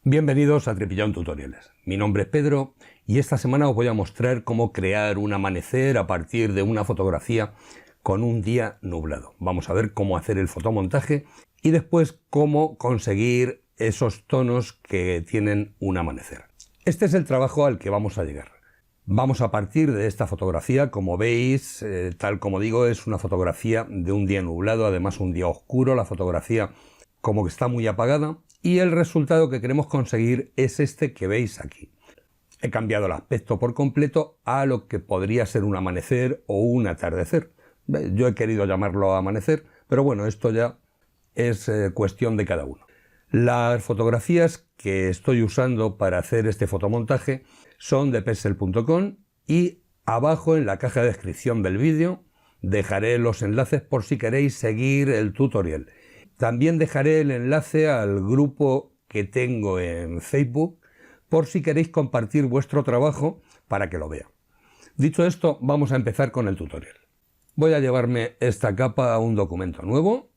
Bienvenidos a Tripillón Tutoriales. Mi nombre es Pedro y esta semana os voy a mostrar cómo crear un amanecer a partir de una fotografía con un día nublado. Vamos a ver cómo hacer el fotomontaje y después cómo conseguir esos tonos que tienen un amanecer. Este es el trabajo al que vamos a llegar. Vamos a partir de esta fotografía, como veis, tal como digo, es una fotografía de un día nublado, además un día oscuro, la fotografía como que está muy apagada y el resultado que queremos conseguir es este que veis aquí. He cambiado el aspecto por completo a lo que podría ser un amanecer o un atardecer. Yo he querido llamarlo amanecer, pero bueno, esto ya es cuestión de cada uno. Las fotografías que estoy usando para hacer este fotomontaje son de Pexel.com y abajo en la caja de descripción del vídeo dejaré los enlaces por si queréis seguir el tutorial. También dejaré el enlace al grupo que tengo en Facebook por si queréis compartir vuestro trabajo para que lo vea. Dicho esto, vamos a empezar con el tutorial. Voy a llevarme esta capa a un documento nuevo,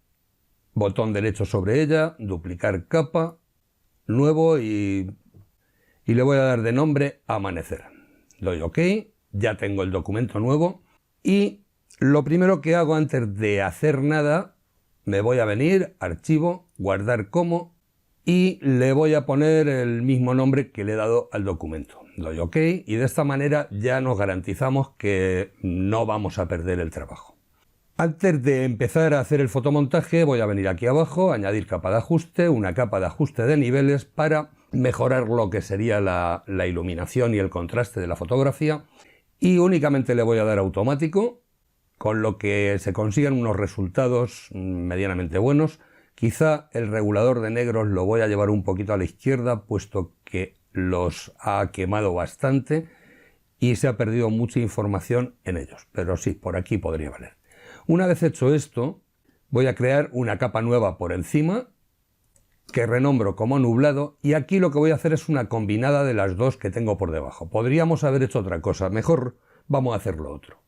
botón derecho sobre ella, duplicar capa, nuevo y le voy a dar de nombre Amanecer. Doy OK, ya tengo el documento nuevo y lo primero que hago antes de hacer nada, me voy a venir, archivo, guardar como y le voy a poner el mismo nombre que le he dado al documento. Doy OK y de esta manera ya nos garantizamos que no vamos a perder el trabajo. Antes de empezar a hacer el fotomontaje voy a venir aquí abajo, añadir capa de ajuste, una capa de ajuste de niveles para mejorar lo que sería la iluminación y el contraste de la fotografía y únicamente le voy a dar automático, con lo que se consiguen unos resultados medianamente buenos. Quizá el regulador de negros lo voy a llevar un poquito a la izquierda, puesto que los ha quemado bastante y se ha perdido mucha información en ellos, pero sí, por aquí podría valer. Una vez hecho esto, voy a crear una capa nueva por encima, que renombro como nublado, y aquí lo que voy a hacer es una combinada de las dos que tengo por debajo. Podríamos haber hecho otra cosa, mejor vamos a hacer lo otro.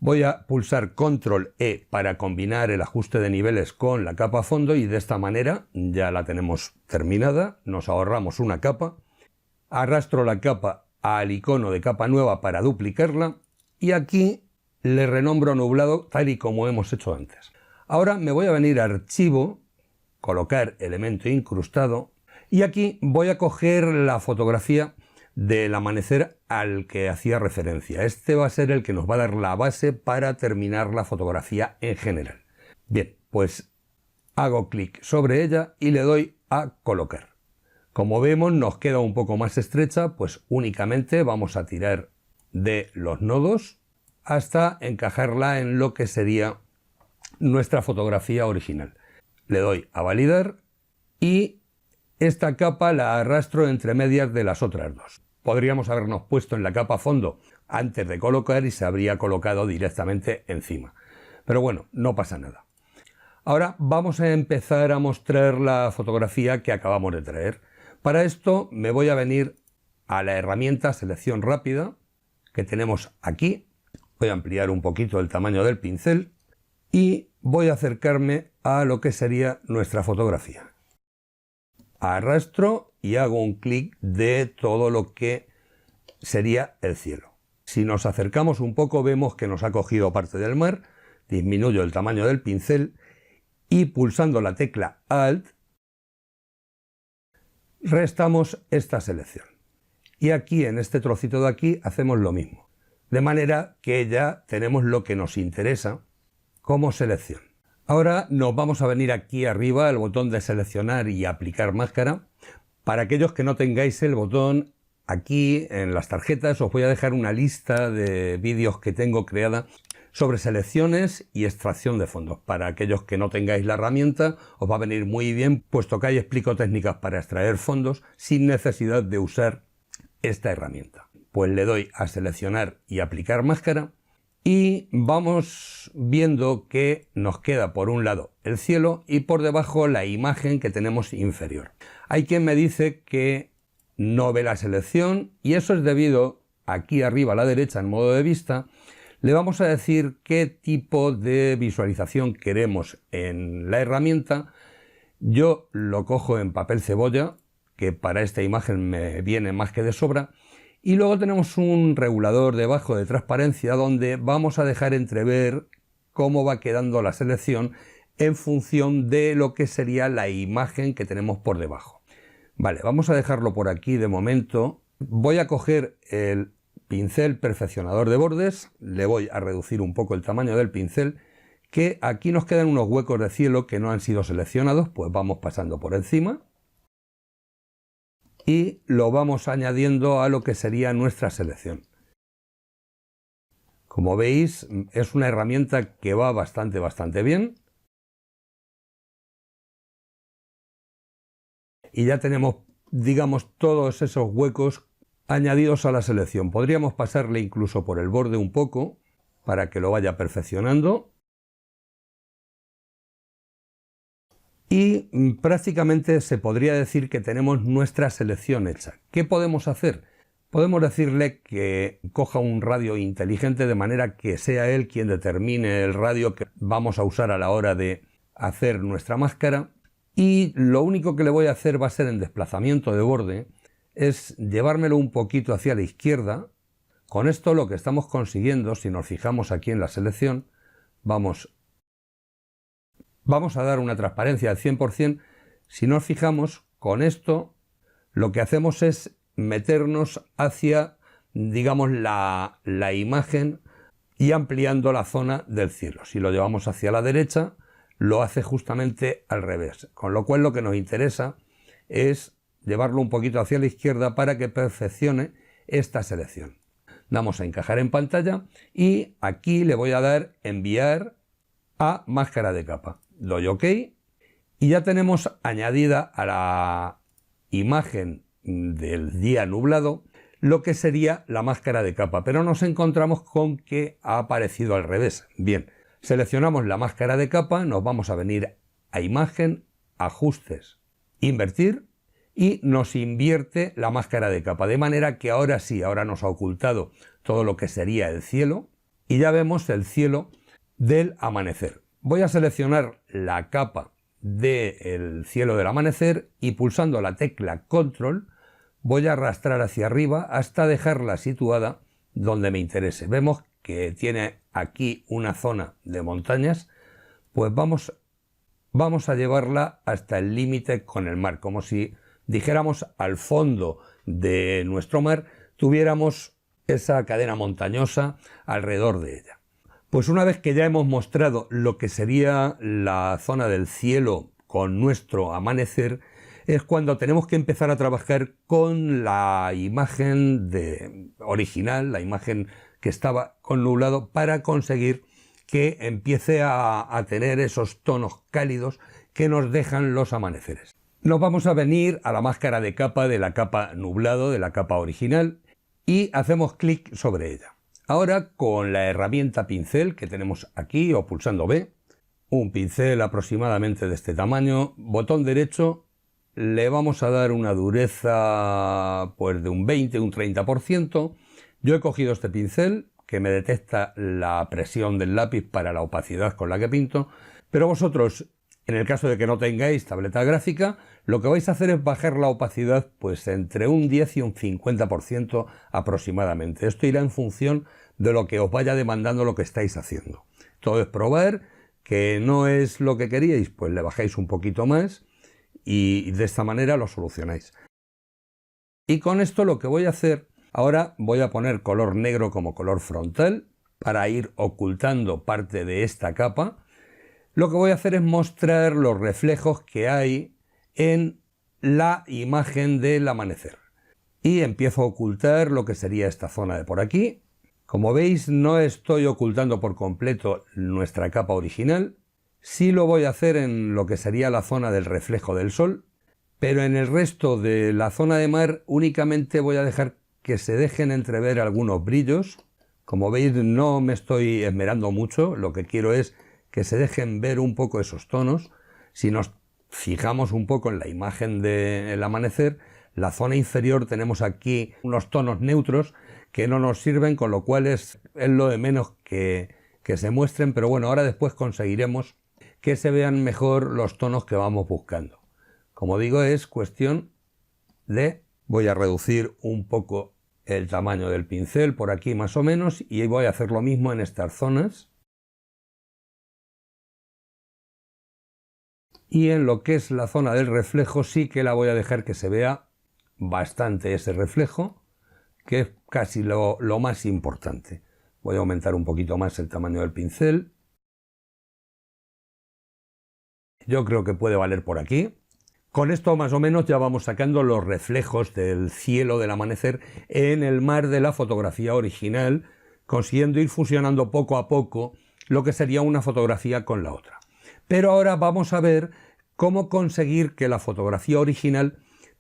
Voy a pulsar Control E para combinar el ajuste de niveles con la capa fondo y de esta manera ya la tenemos terminada, nos ahorramos una capa. Arrastro la capa al icono de capa nueva para duplicarla y aquí le renombro nublado tal y como hemos hecho antes. Ahora me voy a venir a Archivo, colocar elemento incrustado y aquí voy a coger la fotografía del amanecer al que hacía referencia. Este va a ser el que nos va a dar la base para terminar la fotografía en general. Bien, pues hago clic sobre ella y le doy a colocar. Como vemos nos queda un poco más estrecha, pues únicamente vamos a tirar de los nodos hasta encajarla en lo que sería nuestra fotografía original. Le doy a validar y esta capa la arrastro entre medias de las otras dos. Podríamos habernos puesto en la capa fondo antes de colocar y se habría colocado directamente encima. Pero bueno, no pasa nada. Ahora vamos a empezar a mostrar la fotografía que acabamos de traer. Para esto me voy a venir a la herramienta selección rápida que tenemos aquí. Voy a ampliar un poquito el tamaño del pincel y voy a acercarme a lo que sería nuestra fotografía. Arrastro y hago un clic de todo lo que sería el cielo. Si nos acercamos un poco vemos que nos ha cogido parte del mar, disminuyo el tamaño del pincel y pulsando la tecla Alt restamos esta selección. Y aquí en este trocito de aquí hacemos lo mismo. De manera que ya tenemos lo que nos interesa como selección. Ahora nos vamos a venir aquí arriba al botón de seleccionar y aplicar máscara. Para aquellos que no tengáis el botón, aquí en las tarjetas os voy a dejar una lista de vídeos que tengo creada sobre selecciones y extracción de fondos. Para aquellos que no tengáis la herramienta os va a venir muy bien, puesto que ahí explico técnicas para extraer fondos sin necesidad de usar esta herramienta. Pues le doy a seleccionar y aplicar máscara y vamos viendo que nos queda por un lado el cielo y por debajo la imagen que tenemos inferior. Hay quien me dice que no ve la selección y eso es debido aquí arriba a la derecha en modo de vista. Le vamos a decir qué tipo de visualización queremos en la herramienta. Yo lo cojo en papel cebolla, que para esta imagen me viene más que de sobra. Y luego tenemos un regulador debajo de transparencia donde vamos a dejar entrever cómo va quedando la selección en función de lo que sería la imagen que tenemos por debajo. Vale, vamos a dejarlo por aquí de momento. Voy a coger el pincel perfeccionador de bordes, le voy a reducir un poco el tamaño del pincel, que aquí nos quedan unos huecos de cielo que no han sido seleccionados, pues vamos pasando por encima. Y lo vamos añadiendo a lo que sería nuestra selección. Como veis, es una herramienta que va bastante bien. Y ya tenemos, digamos, todos esos huecos añadidos a la selección. Podríamos pasarle incluso por el borde un poco para que lo vaya perfeccionando. Y prácticamente se podría decir que tenemos nuestra selección hecha. ¿Qué podemos hacer? Podemos decirle que coja un radio inteligente de manera que sea él quien determine el radio que vamos a usar a la hora de hacer nuestra máscara. Y lo único que le voy a hacer va a ser en desplazamiento de borde, es llevármelo un poquito hacia la izquierda. Con esto lo que estamos consiguiendo, si nos fijamos aquí en la selección, vamos a dar una transparencia del 100%. Si nos fijamos, con esto lo que hacemos es meternos hacia, digamos, la imagen y ampliando la zona del cielo. Si lo llevamos hacia la derecha, lo hace justamente al revés. Con lo cual lo que nos interesa es llevarlo un poquito hacia la izquierda para que perfeccione esta selección. Damos a encajar en pantalla y aquí le voy a dar enviar a máscara de capa. Doy OK y ya tenemos añadida a la imagen del día nublado lo que sería la máscara de capa, pero nos encontramos con que ha aparecido al revés. Bien, seleccionamos la máscara de capa, nos vamos a venir a imagen, ajustes, invertir y nos invierte la máscara de capa, de manera que ahora sí, ahora nos ha ocultado todo lo que sería el cielo y ya vemos el cielo del amanecer. Voy a seleccionar la capa del cielo del amanecer y pulsando la tecla Control voy a arrastrar hacia arriba hasta dejarla situada donde me interese. Vemos que tiene aquí una zona de montañas, pues vamos a llevarla hasta el límite con el mar, como si dijéramos al fondo de nuestro mar tuviéramos esa cadena montañosa alrededor de ella. Pues una vez que ya hemos mostrado lo que sería la zona del cielo con nuestro amanecer, es cuando tenemos que empezar a trabajar con la imagen original, la imagen que estaba con nublado, para conseguir que empiece a tener esos tonos cálidos que nos dejan los amaneceres. Nos vamos a venir a la máscara de capa de la capa nublado, de la capa original, y hacemos clic sobre ella. Ahora con la herramienta pincel que tenemos aquí o pulsando B, un pincel aproximadamente de este tamaño, botón derecho, le vamos a dar una dureza pues de un 20, un 30%. Yo he cogido este pincel que me detecta la presión del lápiz para la opacidad con la que pinto, pero vosotros, en el caso de que no tengáis tableta gráfica, lo que vais a hacer es bajar la opacidad pues entre un 10 y un 50% aproximadamente. Esto irá en función de lo que os vaya demandando lo que estáis haciendo. Todo es probar, que no es lo que queríais, pues le bajáis un poquito más y de esta manera lo solucionáis. Y con esto lo que voy a hacer, ahora voy a poner color negro como color frontal para ir ocultando parte de esta capa. Lo que voy a hacer es mostrar los reflejos que hay en la imagen del amanecer. Y empiezo a ocultar lo que sería esta zona de por aquí. Como veis, no estoy ocultando por completo nuestra capa original. Sí lo voy a hacer en lo que sería la zona del reflejo del sol, pero en el resto de la zona de mar únicamente voy a dejar que se dejen entrever algunos brillos. Como veis, no me estoy esmerando mucho, lo que quiero es que se dejen ver un poco esos tonos. Si nos fijamos un poco en la imagen del amanecer, la zona inferior tenemos aquí unos tonos neutros que no nos sirven, con lo cual es lo de menos que se muestren, pero bueno, ahora después conseguiremos que se vean mejor los tonos que vamos buscando. Como digo, es cuestión Voy a reducir un poco el tamaño del pincel por aquí más o menos y voy a hacer lo mismo en estas zonas. Y en lo que es la zona del reflejo sí que la voy a dejar que se vea bastante ese reflejo, que es casi lo más importante. Voy a aumentar un poquito más el tamaño del pincel. Yo creo que puede valer por aquí. Con esto más o menos ya vamos sacando los reflejos del cielo del amanecer en el mar de la fotografía original, consiguiendo ir fusionando poco a poco lo que sería una fotografía con la otra. Pero ahora vamos a ver cómo conseguir que la fotografía original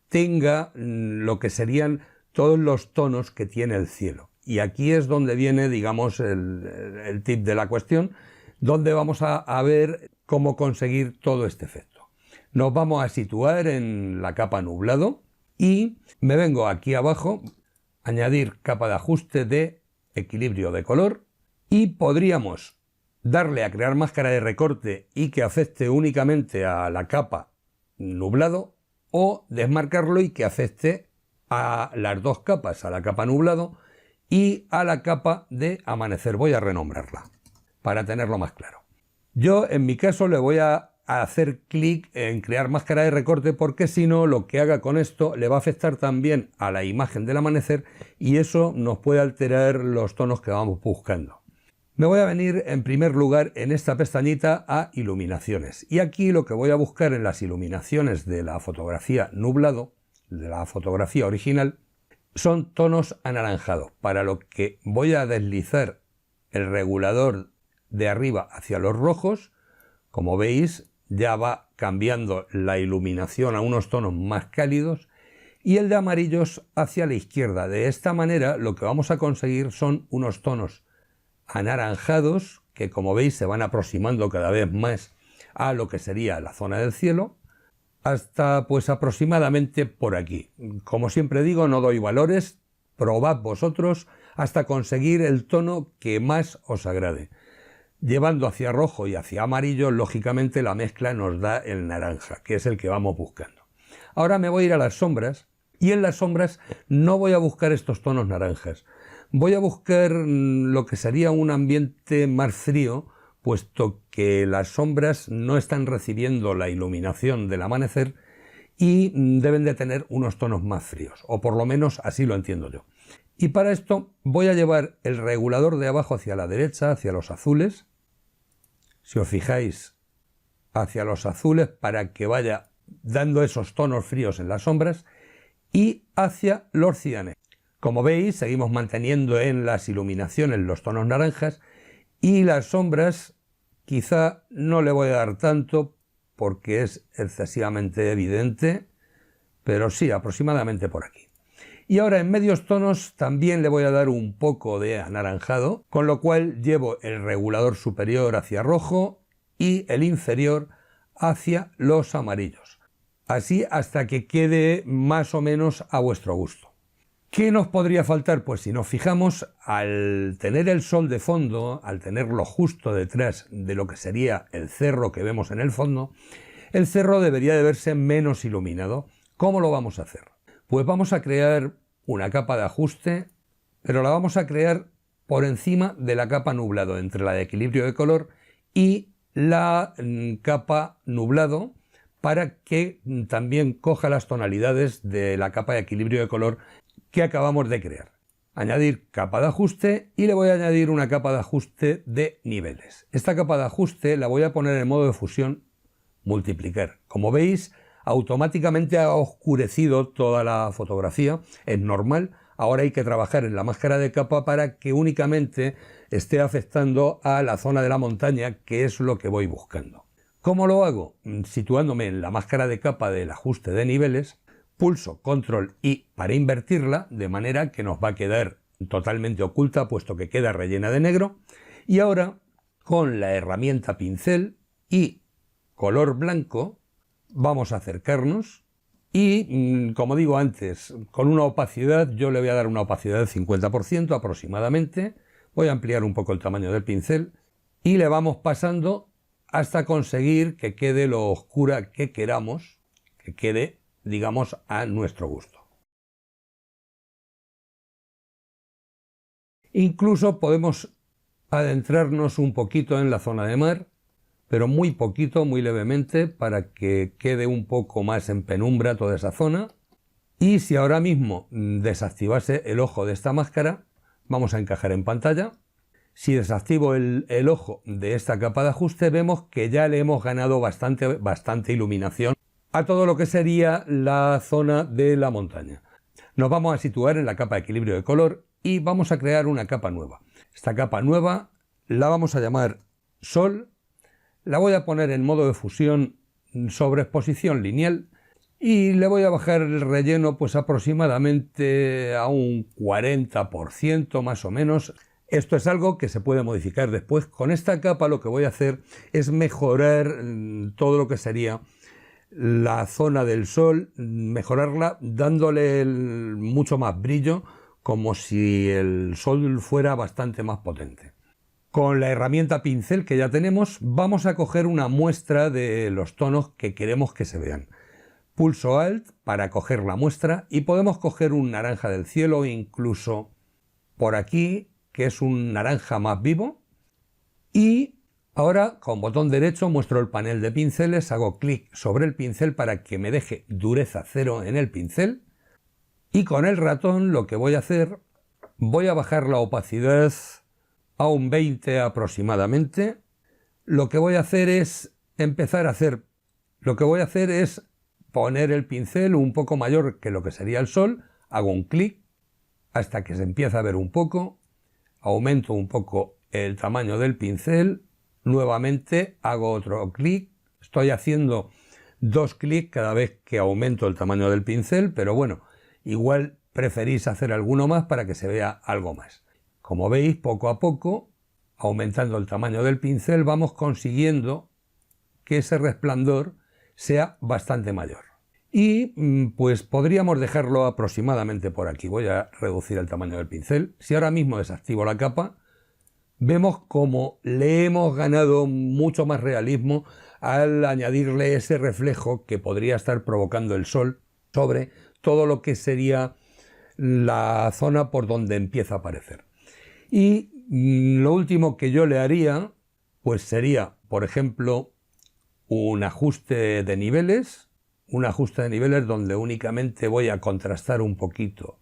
tenga lo que serían todos los tonos que tiene el cielo. Y aquí es donde viene, digamos, el tip de la cuestión, donde vamos a ver cómo conseguir todo este efecto. Nos vamos a situar en la capa nublado y me vengo aquí abajo, añadir capa de ajuste de equilibrio de color y podríamos darle a crear máscara de recorte y que afecte únicamente a la capa nublado o desmarcarlo y que afecte a las dos capas, a la capa nublado y a la capa de amanecer. Voy a renombrarla para tenerlo más claro. Yo en mi caso le voy a hacer clic en crear máscara de recorte porque si no lo que haga con esto le va a afectar también a la imagen del amanecer y eso nos puede alterar los tonos que vamos buscando. Me voy a venir en primer lugar en esta pestañita a iluminaciones y aquí lo que voy a buscar en las iluminaciones de la fotografía nublado, de la fotografía original, son tonos anaranjados, para lo que voy a deslizar el regulador de arriba hacia los rojos. Como veis ya va cambiando la iluminación a unos tonos más cálidos y el de amarillos hacia la izquierda. De esta manera lo que vamos a conseguir son unos tonos anaranjados que, como veis, se van aproximando cada vez más a lo que sería la zona del cielo hasta pues aproximadamente por aquí. Como siempre digo, no doy valores, probad vosotros hasta conseguir el tono que más os agrade. Llevando hacia rojo y hacia amarillo, lógicamente la mezcla nos da el naranja, que es el que vamos buscando. Ahora me voy a ir a las sombras y en las sombras no voy a buscar estos tonos naranjas. Voy a buscar lo que sería un ambiente más frío, puesto que las sombras no están recibiendo la iluminación del amanecer y deben de tener unos tonos más fríos, o por lo menos así lo entiendo yo. Y para esto voy a llevar el regulador de abajo hacia la derecha, hacia los azules. Si os fijáis, hacia los azules para que vaya dando esos tonos fríos en las sombras y hacia los cianes. Como veis, seguimos manteniendo en las iluminaciones los tonos naranjas y las sombras quizá no le voy a dar tanto porque es excesivamente evidente, pero sí, aproximadamente por aquí. Y ahora en medios tonos también le voy a dar un poco de anaranjado, con lo cual llevo el regulador superior hacia rojo y el inferior hacia los amarillos. Así hasta que quede más o menos a vuestro gusto. ¿Qué nos podría faltar? Pues si nos fijamos, al tener el sol de fondo, al tenerlo justo detrás de lo que sería el cerro que vemos en el fondo, el cerro debería de verse menos iluminado. ¿Cómo lo vamos a hacer? Pues vamos a crear una capa de ajuste, pero la vamos a crear por encima de la capa nublado, entre la de equilibrio de color y la capa nublado, para que también coja las tonalidades de la capa de equilibrio de color que acabamos de crear. Añadir capa de ajuste y le voy a añadir una capa de ajuste de niveles. Esta capa de ajuste la voy a poner en modo de fusión multiplicar. Como veis, automáticamente ha oscurecido toda la fotografía, es normal. Ahora hay que trabajar en la máscara de capa para que únicamente esté afectando a la zona de la montaña, que es lo que voy buscando. ¿Cómo lo hago? Situándome en la máscara de capa del ajuste de niveles, pulso Control I para invertirla, de manera que nos va a quedar totalmente oculta, puesto que queda rellena de negro. Y ahora, con la herramienta pincel y color blanco, vamos a acercarnos y, como digo antes, con una opacidad, yo le voy a dar una opacidad del 50% aproximadamente. Voy a ampliar un poco el tamaño del pincel y le vamos pasando hasta conseguir que quede lo oscura que queramos, que quede, digamos, a nuestro gusto. Incluso podemos adentrarnos un poquito en la zona de mar, pero muy poquito, muy levemente, para que quede un poco más en penumbra toda esa zona. Y si ahora mismo desactivase el ojo de esta máscara, vamos a encajar en pantalla. Si desactivo el ojo de esta capa de ajuste, vemos que ya le hemos ganado bastante iluminación a todo lo que sería la zona de la montaña. Nos vamos a situar en la capa de equilibrio de color y vamos a crear una capa nueva. Esta capa nueva la vamos a llamar Sol. La voy a poner en modo de fusión sobre exposición lineal y le voy a bajar el relleno pues aproximadamente a un 40% más o menos. Esto es algo que se puede modificar después. Con esta capa lo que voy a hacer es mejorar todo lo que sería la zona del sol, mejorarla dándole mucho más brillo, como si el sol fuera bastante más potente. Con la herramienta pincel que ya tenemos, vamos a coger una muestra de los tonos que queremos que se vean. Pulso Alt para coger la muestra y podemos coger un naranja del cielo, incluso por aquí, que es un naranja más vivo. Y ahora con botón derecho muestro el panel de pinceles, hago clic sobre el pincel para que me deje dureza 0 en el pincel. Y con el ratón lo que voy a hacer, voy a bajar la opacidad a un 20 aproximadamente. Lo que voy a hacer es poner el pincel un poco mayor que lo que sería el sol, hago un clic hasta que se empieza a ver un poco, aumento un poco el tamaño del pincel, nuevamente hago otro clic, estoy haciendo 2 clics cada vez que aumento el tamaño del pincel, pero bueno, igual preferís hacer alguno más para que se vea algo más. Como veis, poco a poco, aumentando el tamaño del pincel, vamos consiguiendo que ese resplandor sea bastante mayor. Y pues podríamos dejarlo aproximadamente por aquí. Voy a reducir el tamaño del pincel. Si ahora mismo desactivo la capa, vemos como le hemos ganado mucho más realismo al añadirle ese reflejo que podría estar provocando el sol sobre todo lo que sería la zona por donde empieza a aparecer. Y lo último que yo le haría, pues sería, por ejemplo, un ajuste de niveles donde únicamente voy a contrastar un poquito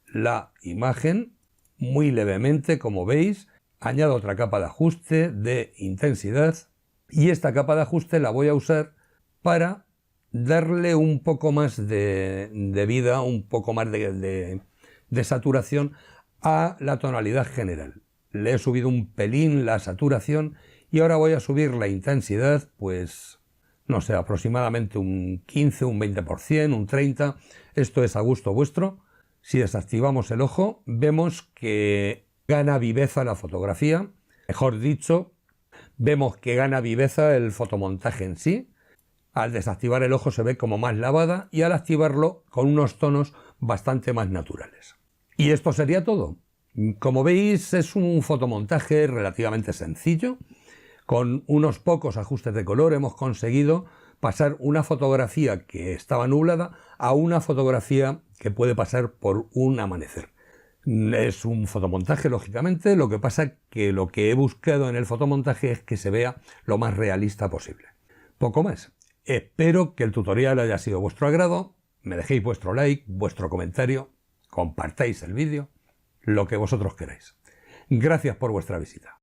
la imagen, muy levemente, como veis. Añado otra capa de ajuste de intensidad y esta capa de ajuste la voy a usar para darle un poco más de vida, un poco más de saturación a la tonalidad general. Le he subido un pelín la saturación y ahora voy a subir la intensidad, pues no sé, aproximadamente un 15, un 20%, un 30%. Esto es a gusto vuestro. Si desactivamos el ojo, vemos que gana viveza la fotografía. Mejor dicho, vemos que gana viveza el fotomontaje en sí. Al desactivar el ojo se ve como más lavada y al activarlo con unos tonos bastante más naturales. Y esto sería todo. Como veis, es un fotomontaje relativamente sencillo. Con unos pocos ajustes de color hemos conseguido pasar una fotografía que estaba nublada a una fotografía que puede pasar por un amanecer. Es un fotomontaje, lógicamente, lo que pasa que lo que he buscado en el fotomontaje es que se vea lo más realista posible. Poco más. Espero que el tutorial haya sido vuestro agrado, me dejéis vuestro like, vuestro comentario, compartáis el vídeo, lo que vosotros queráis. Gracias por vuestra visita.